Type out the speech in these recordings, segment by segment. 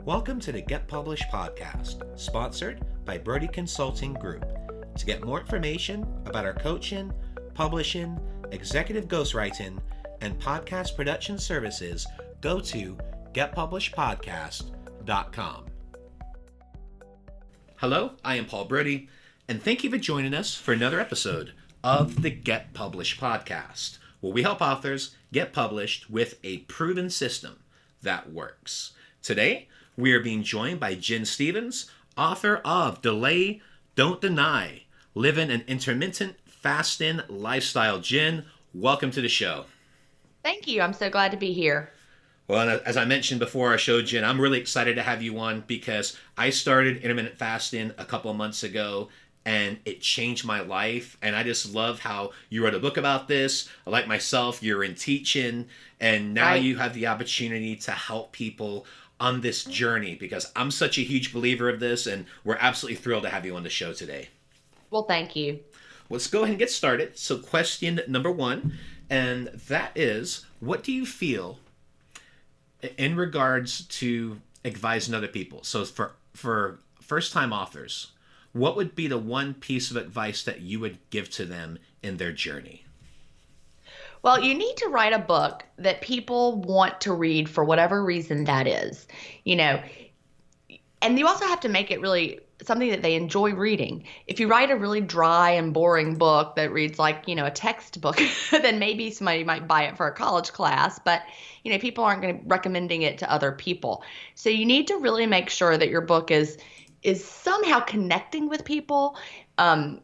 Welcome to the Get Published podcast, sponsored by Brodie Consulting Group. To get more information about our coaching, publishing, executive ghostwriting, and podcast production services, go to getpublishedpodcast.com. Hello, I am Paul Brodie, and thank you for joining us for another episode of the Get Published podcast, where we help authors get published with a proven system that works. Today, we are being joined by Jen Stevens, author of Delay, Don't Deny, Living an Intermittent Fasting Lifestyle. Jen, welcome to the show. Thank you. I'm so glad to be here. Well, as I mentioned before our show, Jen, I'm really excited to have you on because I started intermittent fasting a couple of months ago, and it changed my life. And I just love how you wrote a book about this. Like myself, you're in teaching, and now you have the opportunity to help people on this journey, because I'm such a huge believer of this, and we're absolutely thrilled to have you on the show today. Well, thank you. Let's go ahead and get started. So question number one, and that is, what do you feel in regards to advising other people? So for first-time authors, what would be the one piece of advice that you would give to them in their journey? Well, you need to write a book that people want to read for whatever reason that is, and you also have to make it really something that they enjoy reading. If you write a really dry and boring book that reads like, a textbook, then maybe somebody might buy it for a college class, but people aren't going to recommending it to other people. So you need to really make sure that your book is somehow connecting with people, no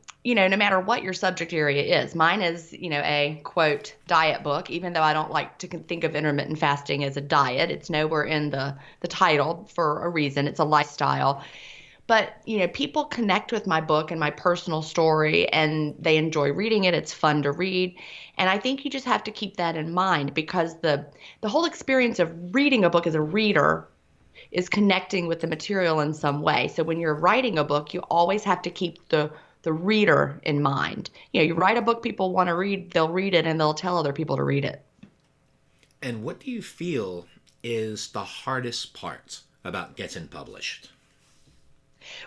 matter what your subject area is. Mine is, a quote diet book, even though I don't like to think of intermittent fasting as a diet. It's nowhere in the title for a reason. It's a lifestyle. But, people connect with my book and my personal story, and they enjoy reading it. It's fun to read. And I think you just have to keep that in mind, because the whole experience of reading a book as a reader is connecting with the material in some way. So when you're writing a book, you always have to keep the reader in mind. You write a book people want to read, they'll read it and they'll tell other people to read it. And what do you feel is the hardest part about getting published?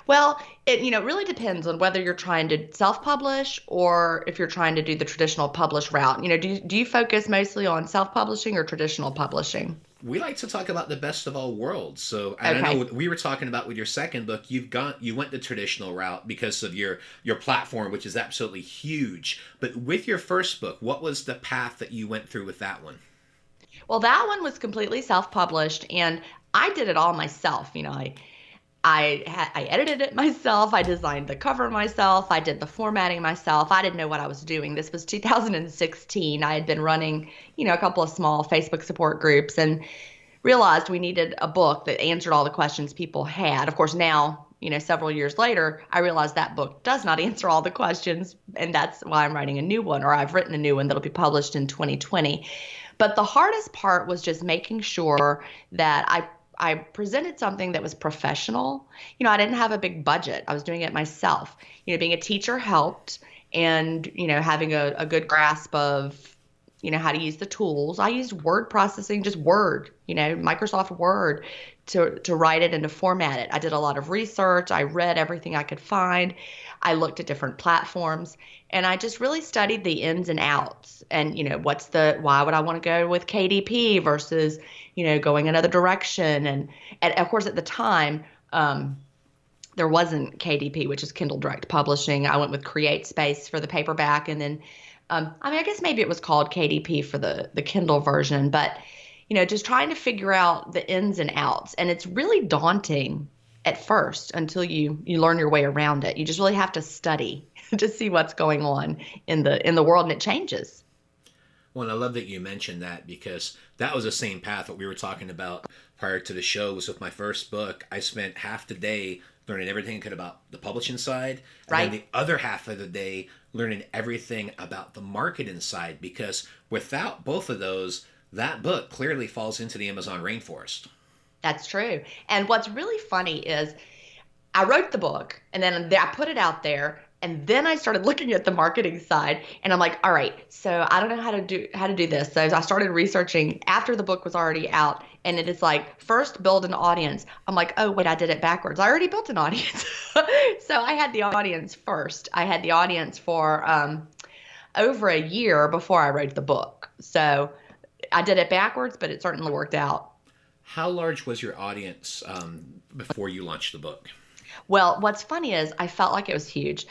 Well, it really depends on whether you're trying to self-publish or if you're trying to do the traditional publish route. Do you focus mostly on self-publishing or traditional publishing? We like to talk about the best of all worlds. So I know we were talking about with your second book, you went the traditional route because of your platform, which is absolutely huge. But with your first book, what was the path that you went through with that one? Well, that one was completely self-published, and I did it all myself. I edited it myself. I designed the cover myself. I did the formatting myself. I didn't know what I was doing. This was 2016. I had been running, a couple of small Facebook support groups and realized we needed a book that answered all the questions people had. Of course, now, several years later, I realized that book does not answer all the questions, and that's why I'm writing a new one, or I've written a new one that'll be published in 2020. But the hardest part was just making sure that I presented something that was professional. I didn't have a big budget. I was doing it myself. Being a teacher helped, and, having a good grasp of, how to use the tools. I used word processing, just Word, Microsoft Word to write it and to format it. I did a lot of research. I read everything I could find. I looked at different platforms, and I just really studied the ins and outs. And, why would I want to go with KDP versus, going another direction? And of course, at the time, there wasn't KDP, which is Kindle Direct Publishing. I went with CreateSpace for the paperback. And then, I guess maybe it was called KDP for the Kindle version. But, just trying to figure out the ins and outs. And it's really daunting at first until you learn your way around it. You just really have to study to see what's going on in the world, and it changes. Well, and I love that you mentioned that, because that was the same path that we were talking about prior to the show. Was with my first book, I spent half the day learning everything I could about the publishing side, and then the other half of the day learning everything about the marketing side, because without both of those, that book clearly falls into the Amazon rainforest. That's true. And what's really funny is I wrote the book, and then I put it out there, And then I started looking at the marketing side and I'm like, all right, so I don't know how to do this. So I started researching after the book was already out, and it is like, first build an audience. I'm like, oh wait, I did it backwards. I already built an audience. So I had the audience first. I had the audience for over a year before I wrote the book. So I did it backwards, but it certainly worked out. How large was your audience before you launched the book? Well, what's funny is I felt like it was huge.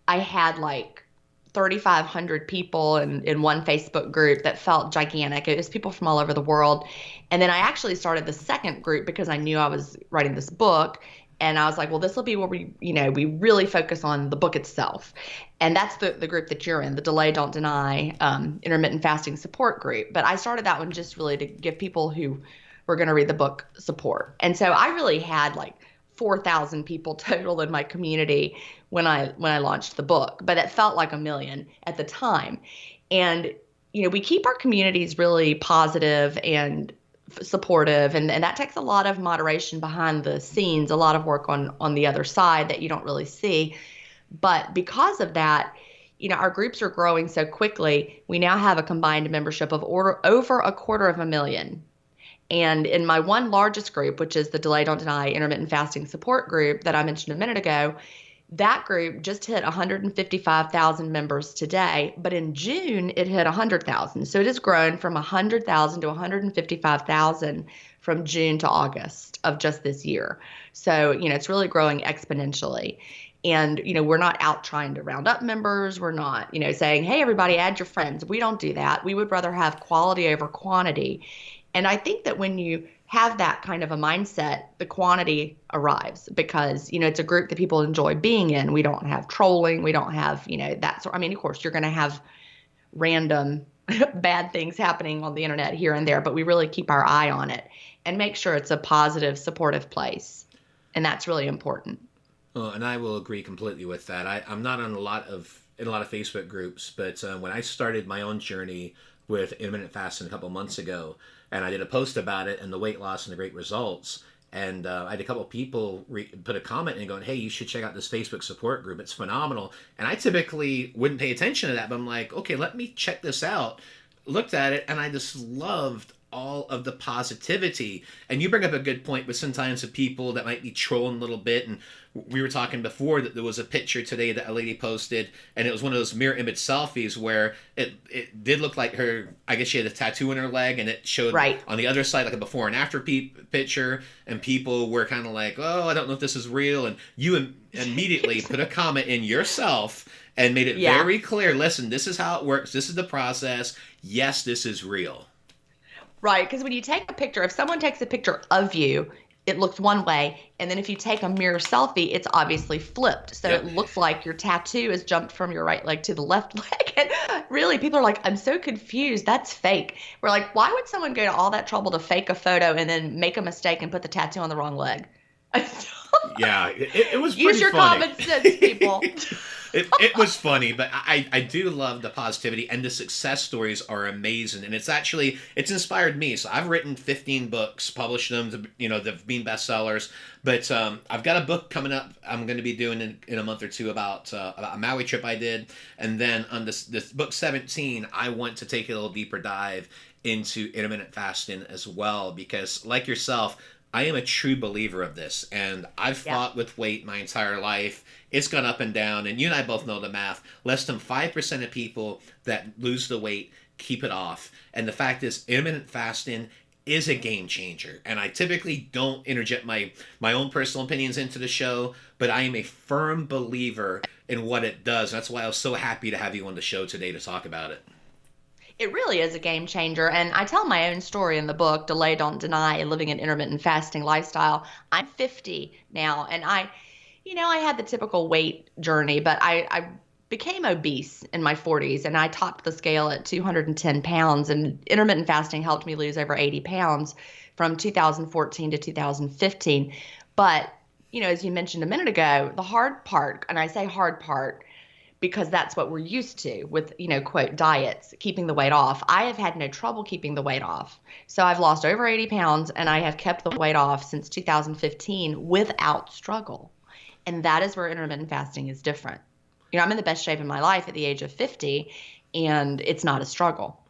I had like 3,500 people in one Facebook group that felt gigantic. It was people from all over the world. And then I actually started the second group because I knew I was writing this book. And I was like, well, this will be where we really focus on the book itself. And that's the group that you're in, the Delay, Don't Deny intermittent fasting support group. But I started that one just really to give people who were going to read the book support. And so I really had like 4,000 people total in my community when I launched the book, but it felt like a million at the time. And we keep our communities really positive and supportive, and that takes a lot of moderation behind the scenes, a lot of work on the other side that you don't really see. But because of that, our groups are growing so quickly. We now have a combined membership of over 250,000. And in my one largest group, which is the Delay, Don't Deny intermittent fasting support group that I mentioned a minute ago, that group just hit 155,000 members today. But in June, it hit 100,000. So it has grown from 100,000 to 155,000 from June to August of just this year. So, it's really growing exponentially. And, we're not out trying to round up members. We're not, saying, hey, everybody, add your friends. We don't do that. We would rather have quality over quantity. And I think that when you have that kind of a mindset, the quantity arrives because, it's a group that people enjoy being in. We don't have trolling. We don't have, that sort. I mean, of course, you're going to have random bad things happening on the internet here and there, but we really keep our eye on it and make sure it's a positive, supportive place. And that's really important. And I will agree completely with that. I'm not on in a lot of Facebook groups, but when I started my own journey with intermittent fasting a couple months ago, and I did a post about it and the weight loss and the great results. And I had a couple of people put a comment and going, hey, you should check out this Facebook support group. It's phenomenal. And I typically wouldn't pay attention to that, but I'm like, okay, let me check this out. Looked at it, and I just loved all of the positivity. And you bring up a good point with sometimes the people that might be trolling a little bit. And we were talking before that there was a picture today that a lady posted, and it was one of those mirror image selfies where it did look like her, I guess she had a tattoo in her leg, and it showed right on the other side like a before and after picture, and people were kind of like, oh, I don't know if this is real. And you immediately put a comment in yourself and made it very clear, listen, this is how it works. This is the process. Yes, this is real. Right, because when you take a picture, if someone takes a picture of you, it looks one way, and then if you take a mirror selfie, it's obviously flipped. So it looks like your tattoo has jumped from your right leg to the left leg. And really, people are like, I'm so confused. That's fake. We're like, why would someone go to all that trouble to fake a photo and then make a mistake and put the tattoo on the wrong leg? Yeah, it was pretty Use your funny. common sense, people. It was funny, but I do love the positivity, and the success stories are amazing, and it's inspired me. So I've written 15 books, published them, they've been bestsellers, but I've got a book coming up I'm going to be doing in a month or two about a Maui trip I did, and then on this book 17, I want to take a little deeper dive into intermittent fasting as well, because like yourself, I am a true believer of this, and I've fought with weight my entire life. It's gone up and down, and you and I both know the math. Less than 5% of people that lose the weight keep it off. And the fact is, intermittent fasting is a game changer. And I typically don't interject my own personal opinions into the show, but I am a firm believer in what it does. That's why I was so happy to have you on the show today to talk about it. It really is a game changer. And I tell my own story in the book, Delay, Don't Deny, Living an Intermittent Fasting Lifestyle. I'm 50 now, and I had the typical weight journey, but I became obese in my 40s, and I topped the scale at 210 pounds, and intermittent fasting helped me lose over 80 pounds from 2014 to 2015. But, as you mentioned a minute ago, the hard part, and I say hard part, because that's what we're used to with, quote, diets, keeping the weight off. I have had no trouble keeping the weight off. So I've lost over 80 pounds, and I have kept the weight off since 2015 without struggle. And that is where intermittent fasting is different. I'm in the best shape of my life at the age of 50, and it's not a struggle.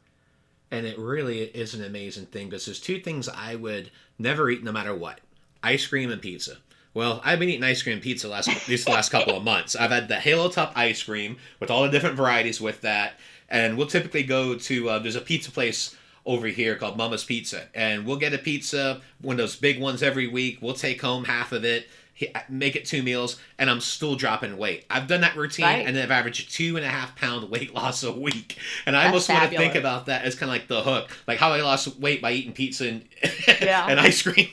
And it really is an amazing thing because there's two things I would never eat no matter what: ice cream and pizza. Well, I've been eating ice cream and pizza these last couple of months. I've had the Halo Top ice cream with all the different varieties with that. And we'll typically go to, there's a pizza place over here called Mama's Pizza. And we'll get a pizza, one of those big ones every week. We'll take home half of it, make it 2 meals, and I'm still dropping weight. I've done that routine, Right. and then I've averaged 2.5 pound weight loss a week. And I That's almost want to think fabulous. about that as kind of like the hook, like how I lost weight by eating pizza and, Yeah. and ice cream.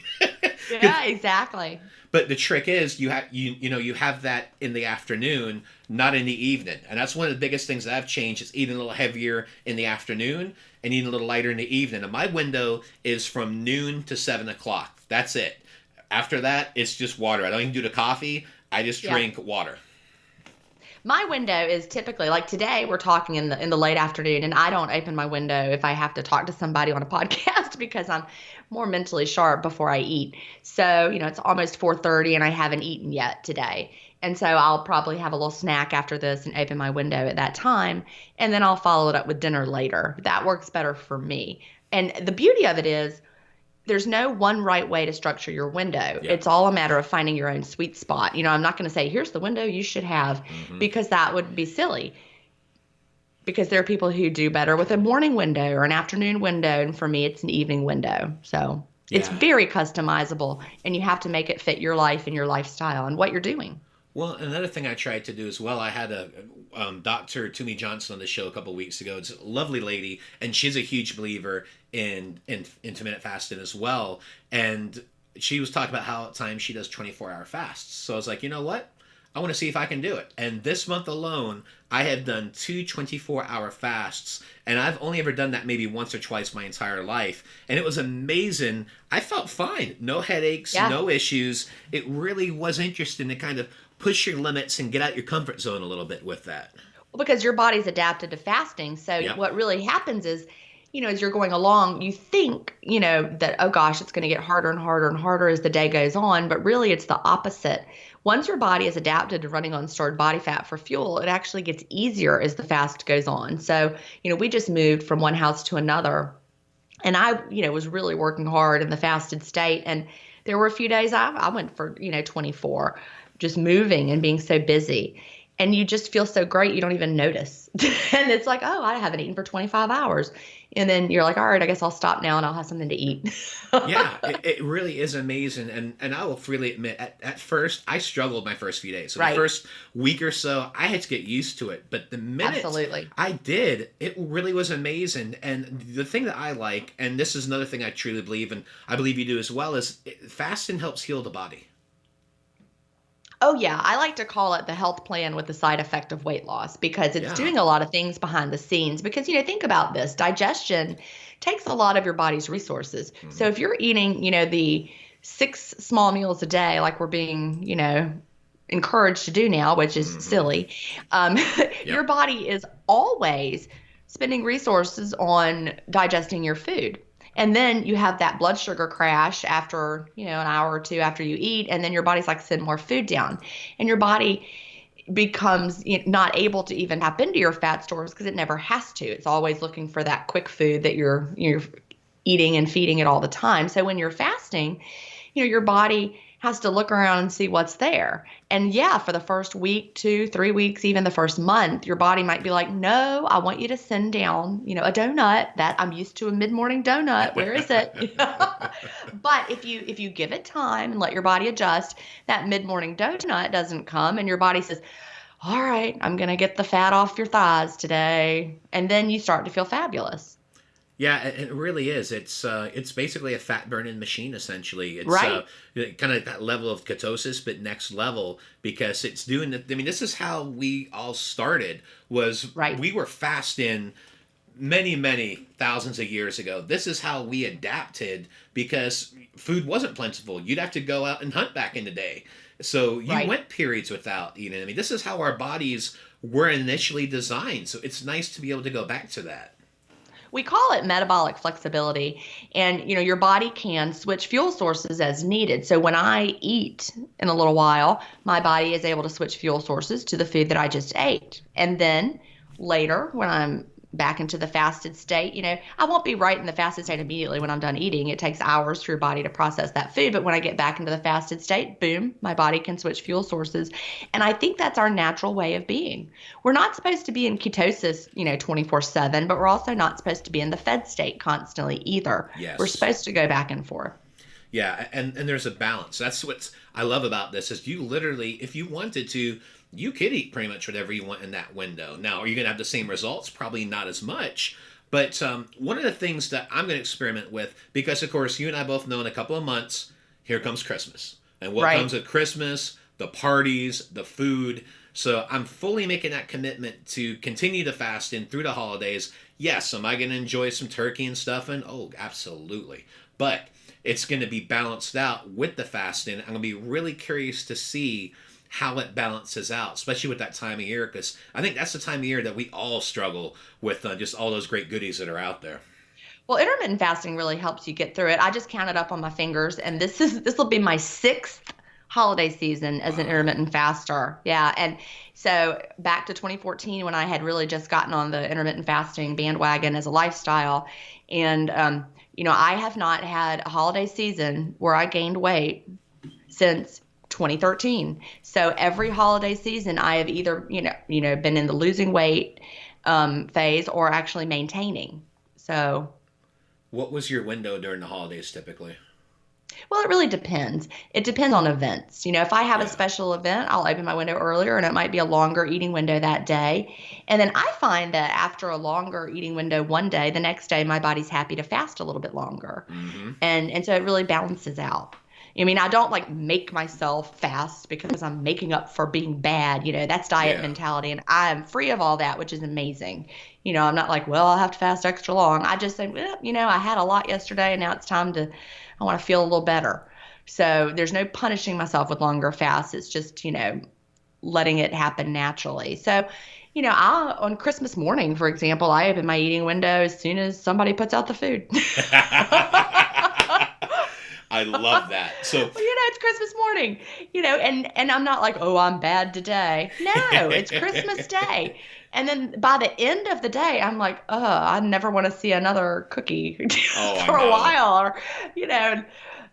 Yeah, exactly. But the trick is you have that in the afternoon, not in the evening. And that's one of the biggest things that I've changed is eating a little heavier in the afternoon and eating a little lighter in the evening. And my window is from noon to 7 o'clock. That's it. After that, it's just water. I don't even do the coffee. I just Yeah. drink water. My window is typically like today we're talking in the late afternoon, and I don't open my window if I have to talk to somebody on a podcast because I'm more mentally sharp before I eat. So, it's almost 4:30 and I haven't eaten yet today. And so I'll probably have a little snack after this and open my window at that time, and then I'll follow it up with dinner later. That works better for me. And the beauty of it is there's no one right way to structure your window. Yeah. It's all a matter of finding your own sweet spot. I'm not going to say, here's the window you should have, because that would be silly. Because there are people who do better with a morning window or an afternoon window. And for me, it's an evening window. So it's Yeah. very customizable, and you have to make it fit your life and your lifestyle and what you're doing. Well, another thing I tried to do as well, I had a Dr. Toomey Johnson on the show a couple of weeks ago. It's a lovely lady, and she's a huge believer in intermittent fasting as well. And she was talking about how at times she does 24-hour fasts. So I was like, you know what? I want to see if I can do it. And this month alone, I have done two 24-hour fasts, and I've only ever done that maybe once or twice my entire life. And it was amazing. I felt fine. No headaches, Yeah. no issues. It really was interesting to kind of push your limits and get out your comfort zone a little bit with that. Well, because your body's adapted to fasting. So Yep. what really happens is, as you're going along, you think, that, oh gosh, it's going to get harder and harder and harder as the day goes on. But really, it's the opposite. Once your body is adapted to running on stored body fat for fuel, it actually gets easier as the fast goes on. So, we just moved from one house to another. And I, was really working hard in the fasted state. And there were a few days I went for, 24, just moving and being so busy. And you just feel so great, you don't even notice. And it's like, oh, I haven't eaten for 25 hours. And then you're like, all right, I guess I'll stop now and I'll have something to eat. Yeah, it really is amazing. And I will freely admit, at first, I struggled my first few days. So Right. the first week or so, I had to get used to it. But the minute Absolutely. I did, it really was amazing. And the thing that I like, and this is another thing I truly believe, and I believe you do as well, is fasting helps heal the body. Oh, yeah. I like to call it the health plan with the side effect of weight loss, because it's Yeah. doing a lot of things behind the scenes. Because, think about this, digestion takes a lot of your body's resources. So if you're eating, the 6 small meals a day, like we're being, encouraged to do now, which is silly, your body is always spending resources on digesting your food. And then you have that blood sugar crash after, an hour or two after you eat. And then your body's like, send more food down. And your body becomes not able to even tap into your fat stores because it never has to. It's always looking for that quick food that you're eating and feeding it all the time. So when you're fasting, your body has to look around and see what's there. And yeah, for the first week, 2, 3 weeks, even the first month, your body might be like, no, I want you to send down, a donut. That I'm used to a mid-morning donut. Where is it? But if you give it time and let your body adjust, that mid-morning donut doesn't come, and your body says, all right, I'm going to get the fat off your thighs today. And then you start to feel fabulous. Yeah, it really is. It's basically a fat burning machine, essentially. It's Right. Kind of that level of ketosis, but next level, because it's doing the. I mean, this is how we all started. Was Right. We were fasting many, many thousands of years ago. This is how we adapted because food wasn't plentiful. You'd have to go out and hunt back in the day. So you Right. went periods without eating. I mean, this is how our bodies were initially designed. So it's nice to be able to go back to that. We call it metabolic flexibility. And, your body can switch fuel sources as needed. So when I eat in a little while, my body is able to switch fuel sources to the food that I just ate. And then later, when I'm back into the fasted state, I won't be right in the fasted state immediately when I'm done eating. It takes hours for your body to process that food. But when I get back into the fasted state, boom, my body can switch fuel sources. And I think that's our natural way of being. We're not supposed to be in ketosis, 24/7, but we're also not supposed to be in the fed state constantly either. Yes. We're supposed to go back and forth. Yeah, and there's a balance. That's what I love about this is you literally, if you wanted to, you could eat pretty much whatever you want in that window. Now, are you going to have the same results? Probably not as much. But one of the things that I'm going to experiment with, because, of course, you and I both know in a couple of months, here comes Christmas. And what comes with Christmas, the parties, the food. So I'm fully making that commitment to continue to fast in through the holidays. Yes, am I going to enjoy some turkey and stuff? And oh, absolutely. But it's going to be balanced out with the fasting. I'm going to be really curious to see how it balances out, especially with that time of year, because I think that's the time of year that we all struggle with just all those great goodies that are out there. Well, intermittent fasting really helps you get through it. I just counted up on my fingers, and this will be my 6th holiday season as an intermittent faster. Yeah, and so back to 2014 when I had really just gotten on the intermittent fasting bandwagon as a lifestyle, and I have not had a holiday season where I gained weight since 2013. So every holiday season, I have either been in the losing weight phase or actually maintaining. So, what was your window during the holidays typically? Well, it really depends. It depends on events. If I have a special event, I'll open my window earlier, and it might be a longer eating window that day. And then I find that after a longer eating window one day, the next day my body's happy to fast a little bit longer, and so it really balances out. I don't make myself fast because I'm making up for being bad. That's diet mentality. And I'm free of all that, which is amazing. I'm not like, well, I'll have to fast extra long. I just say, well, I had a lot yesterday and now it's time I want to feel a little better. So there's no punishing myself with longer fasts. It's just, letting it happen naturally. So, on Christmas morning, for example, I open my eating window as soon as somebody puts out the food. I love that. So it's Christmas morning, and I'm not like, oh, I'm bad today. No, it's Christmas Day. And then by the end of the day, I'm like, oh, I never want to see another cookie for a while. Or,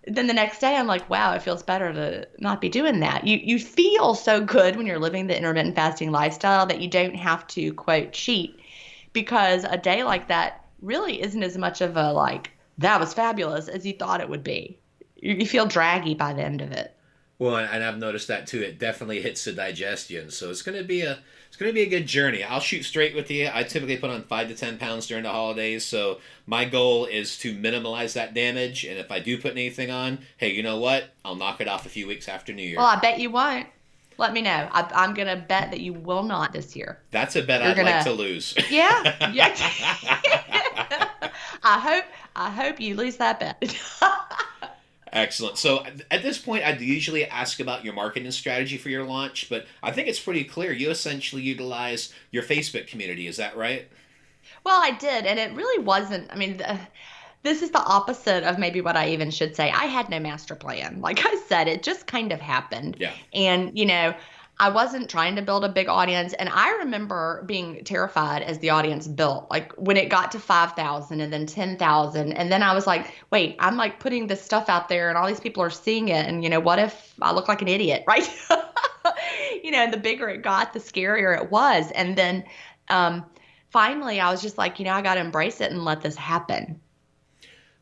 then the next day I'm like, wow, it feels better to not be doing that. You feel so good when you're living the intermittent fasting lifestyle that you don't have to, quote, cheat, because a day like that really isn't as much of a that was fabulous as you thought it would be. You feel draggy by the end of it. Well, and I've noticed that too. It definitely hits the digestion, so it's going to be a good journey. I'll shoot straight with you. I typically put on 5 to 10 pounds during the holidays, so my goal is to minimize that damage. And if I do put anything on, hey, you know what? I'll knock it off a few weeks after New Year. Well, I bet you won't. Let me know. I'm going to bet that you will not this year. That's a bet I'd like to lose. Yeah. I hope you lose that bet. Excellent. So at this point, I'd usually ask about your marketing strategy for your launch, but I think it's pretty clear. You essentially utilize your Facebook community. Is that right? Well, I did, and it really wasn't. This is the opposite of maybe what I even should say. I had no master plan. Like I said, it just kind of happened. Yeah. And, I wasn't trying to build a big audience. And I remember being terrified as the audience built, like when it got to 5,000 and then 10,000. And then I was like, wait, I'm putting this stuff out there and all these people are seeing it. And, what if I look like an idiot, right? And the bigger it got, the scarier it was. And then finally I was just like, I got to embrace it and let this happen.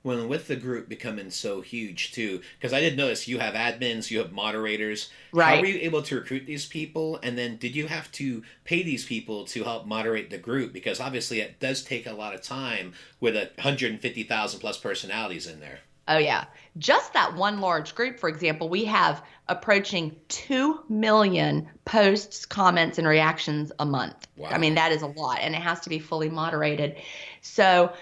Well, with the group becoming so huge too, because I did notice you have admins, you have moderators. Right. How were you able to recruit these people? And then did you have to pay these people to help moderate the group? Because obviously it does take a lot of time with 150,000 plus personalities in there. Oh, yeah. Just that one large group, for example, we have approaching 2 million posts, comments, and reactions a month. Wow. That is a lot, and it has to be fully moderated. So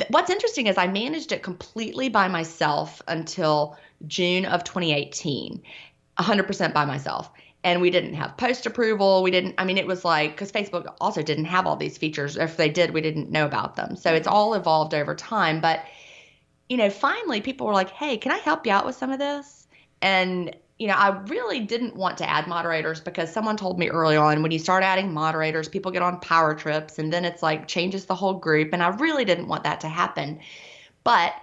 what's interesting is I managed it completely by myself until June of 2018, 100% by myself. And we didn't have post approval. We didn't, I mean, it was like, because Facebook also didn't have all these features. If they did, we didn't know about them. So it's all evolved over time. But, finally people were like, hey, can I help you out with some of this? And, I really didn't want to add moderators because someone told me early on, when you start adding moderators, people get on power trips and then it's like changes the whole group. And I really didn't want that to happen. But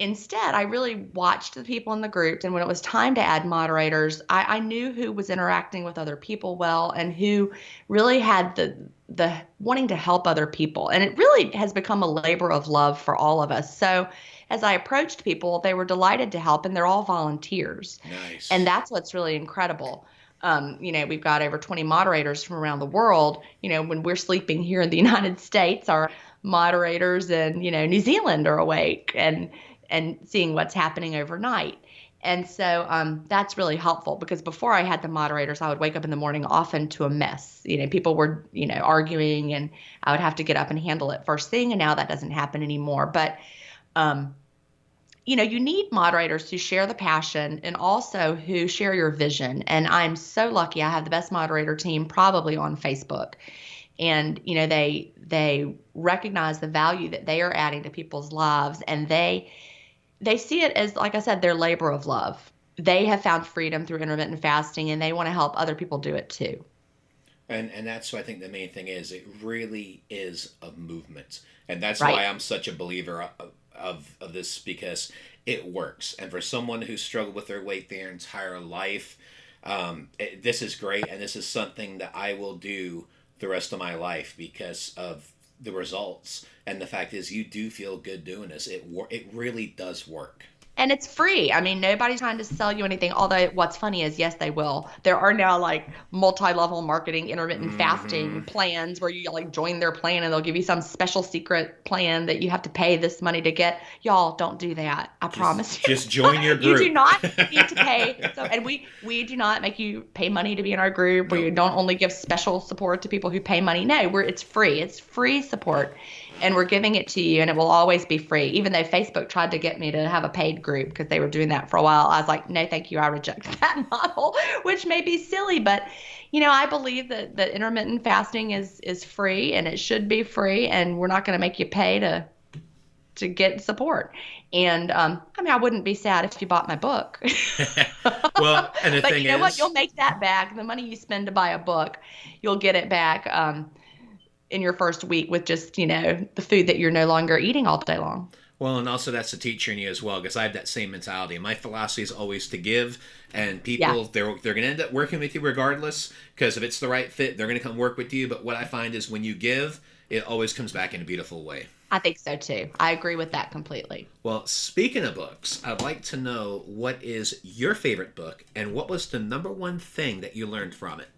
instead, I really watched the people in the groups. And when it was time to add moderators, I knew who was interacting with other people well and who really had the wanting to help other people. And it really has become a labor of love for all of us. So as I approached people, they were delighted to help, and they're all volunteers. Nice. And that's what's really incredible. We've got over 20 moderators from around the world. When we're sleeping here in the United States, our moderators in, New Zealand are awake and seeing what's happening overnight. And so that's really helpful, because before I had the moderators, I would wake up in the morning often to a mess. People were, arguing, and I would have to get up and handle it first thing. And now that doesn't happen anymore. But, you need moderators who share the passion and also who share your vision. And I'm so lucky. I have the best moderator team probably on Facebook. And, they recognize the value that they are adding to people's lives, and they see it as, like I said, their labor of love. They have found freedom through intermittent fasting, and they want to help other people do it too. And that's what I think the main thing is. It really is a movement. And that's Right. why I'm such a believer of this, because it works. And for someone who's struggled with their weight their entire life, this is great. And this is something that I will do the rest of my life because of the results. And the fact is, you do feel good doing this. It really does work. And it's free. I mean, nobody's trying to sell you anything. Although what's funny is, yes, they will. There are now like multi-level marketing, intermittent fasting plans where you like join their plan and they'll give you some special secret plan that you have to pay this money to get. Y'all don't do that. I promise you. Just join your group. You do not need to pay. So, and we do not make you pay money to be in our group. We don't only give special support to people who pay money. No, it's free. It's free support. And we're giving it to you, and it will always be free. Even though Facebook tried to get me to have a paid group because they were doing that for a while, I was like, no, thank you. I reject that model, which may be silly. But, I believe that intermittent fasting is free, and it should be free. And we're not going to make you pay to get support. And I wouldn't be sad if you bought my book. Well, and the but thing you know is, what? You'll make that back. The money you spend to buy a book, you'll get it back in your first week with just, the food that you're no longer eating all day long. well, and also that's the teacher in you as well, because I have that same mentality. My philosophy is always to give, and people, they're going to end up working with you regardless, because if it's the right fit, they're going to come work with you. But what I find is when you give, it always comes back in a beautiful way. I think so too. I agree with that completely. Well, speaking of books, I'd like to know, what is your favorite book, and what was the number one thing that you learned from it?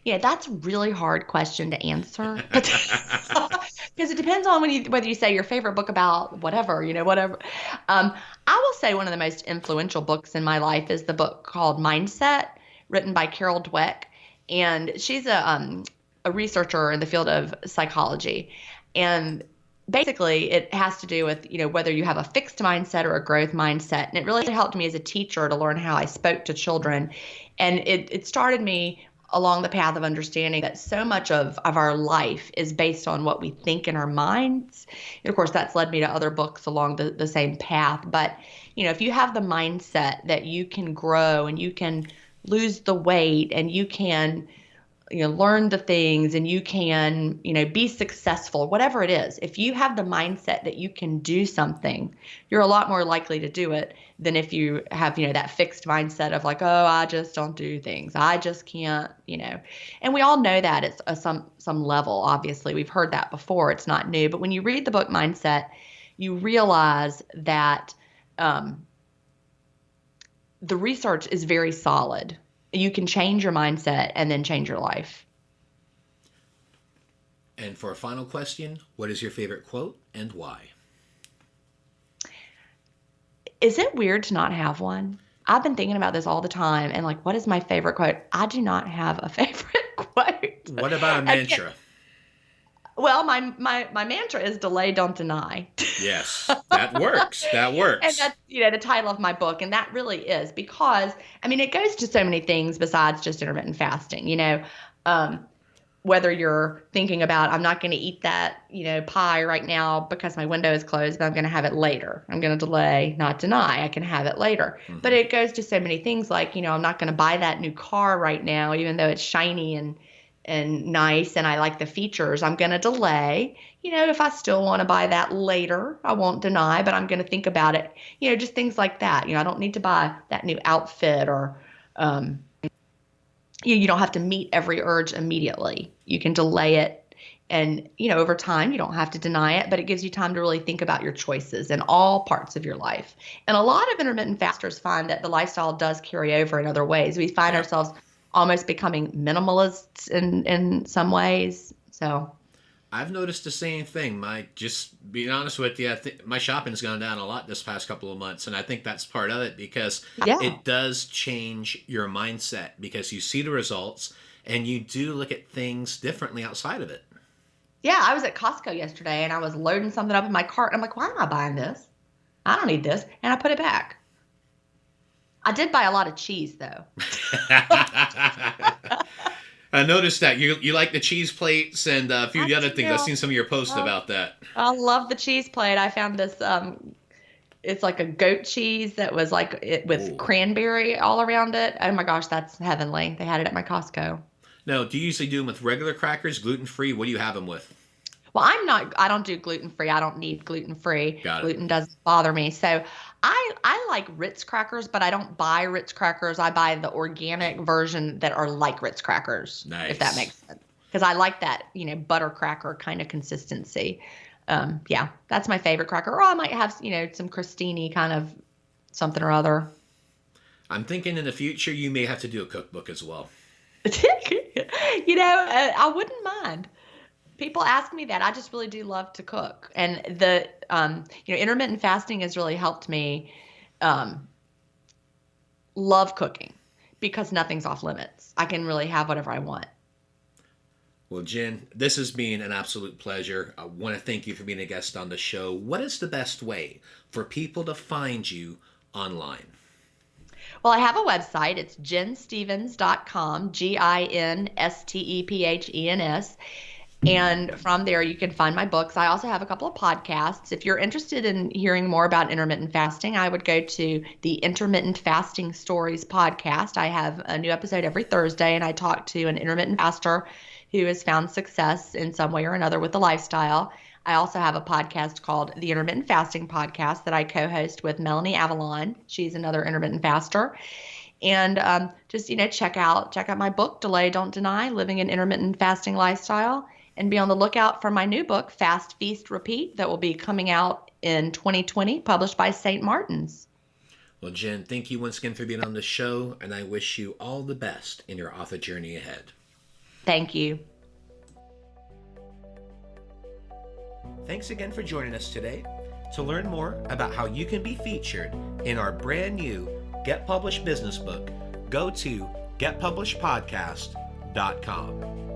Yeah, that's a really hard question to answer because it depends on whether you say your favorite book about whatever, whatever. I will say one of the most influential books in my life is the book called Mindset, written by Carol Dweck, and she's a researcher in the field of psychology, and basically it has to do with whether you have a fixed mindset or a growth mindset. And it really helped me as a teacher to learn how I spoke to children, and it started me along the path of understanding that so much of our life is based on what we think in our minds. And of course, that's led me to other books along the same path. But, if you have the mindset that you can grow and you can lose the weight and you can, learn the things and you can, be successful, whatever it is, if you have the mindset that you can do something, you're a lot more likely to do it than if you have, that fixed mindset of like, oh, I just don't do things. I just can't, and we all know that at some level. Obviously, we've heard that before. It's not new. But when you read the book Mindset, you realize that the research is very solid. You can change your mindset and then change your life. And for a final question, what is your favorite quote and why? Is it weird to not have one? I've been thinking about this all the time, and like, what is my favorite quote? I do not have a favorite quote. What about a mantra? Well, my mantra is delay, don't deny. Yes, that works. That And works. that's, the title of my book. And that really is because, I mean, it goes to so many things besides just intermittent fasting, whether you're thinking about, I'm not going to eat that, pie right now because my window is closed, but I'm going to have it later. I'm going to delay, not deny. I can have it later. But it goes to so many things like, I'm not going to buy that new car right now, even though it's shiny and nice and I like the features. I'm going to delay. If I still want to buy that later, I won't deny, but I'm going to think about it. Just things like that. I don't need to buy that new outfit or you don't have to meet every urge immediately. You can delay it. And, over time, you don't have to deny it, but it gives you time to really think about your choices in all parts of your life. And a lot of intermittent fasters find that the lifestyle does carry over in other ways. We find ourselves almost becoming minimalists in some ways. So I've noticed the same thing. Just being honest with you, I think my shopping's gone down a lot this past couple of months, and I think that's part of it because it does change your mindset because you see the results and you do look at things differently outside of it. Yeah, I was at Costco yesterday and I was loading something up in my cart. And I'm like, why am I buying this? I don't need this. And I put it back. I did buy a lot of cheese, though. I noticed that you like the cheese plates and a few of the other things. I've seen some of your posts about that. I love the cheese plate. I found this. It's like a goat cheese that was with cranberry all around it. Oh my gosh, that's heavenly. They had it at my Costco. Now, do you usually do them with regular crackers, gluten-free? What do you have them with? Well, I don't do gluten-free. I don't need gluten-free. Gluten doesn't bother me. So I like Ritz crackers, but I don't buy Ritz crackers. I buy the organic version that are like Ritz crackers, if that makes sense. Because I like that, butter cracker kind of consistency. Yeah, that's my favorite cracker. Or I might have, some crostini kind of something or other. I'm thinking in the future you may have to do a cookbook as well. I wouldn't mind. People ask me that. I just really do love to cook. And the, intermittent fasting has really helped me love cooking because nothing's off limits. I can really have whatever I want. Well, Jen, this has been an absolute pleasure. I want to thank you for being a guest on the show. What is the best way for people to find you online? Well, I have a website. It's jenstephens.com, GINSTEPHENS. And from there, you can find my books. I also have a couple of podcasts. If you're interested in hearing more about intermittent fasting, I would go to the Intermittent Fasting Stories podcast. I have a new episode every Thursday, and I talk to an intermittent faster who has found success in some way or another with the lifestyle. I also have a podcast called the Intermittent Fasting Podcast that I co-host with Melanie Avalon. She's another intermittent faster. And just, check out my book, Delay, Don't Deny, Living an Intermittent Fasting Lifestyle. And be on the lookout for my new book, Fast, Feast, Repeat, that will be coming out in 2020, published by St. Martin's. Well, Jen, thank you once again for being on the show, and I wish you all the best in your author journey ahead. Thank you. Thanks again for joining us today. To learn more about how you can be featured in our brand new Get Published business book, go to getpublishedpodcast.com.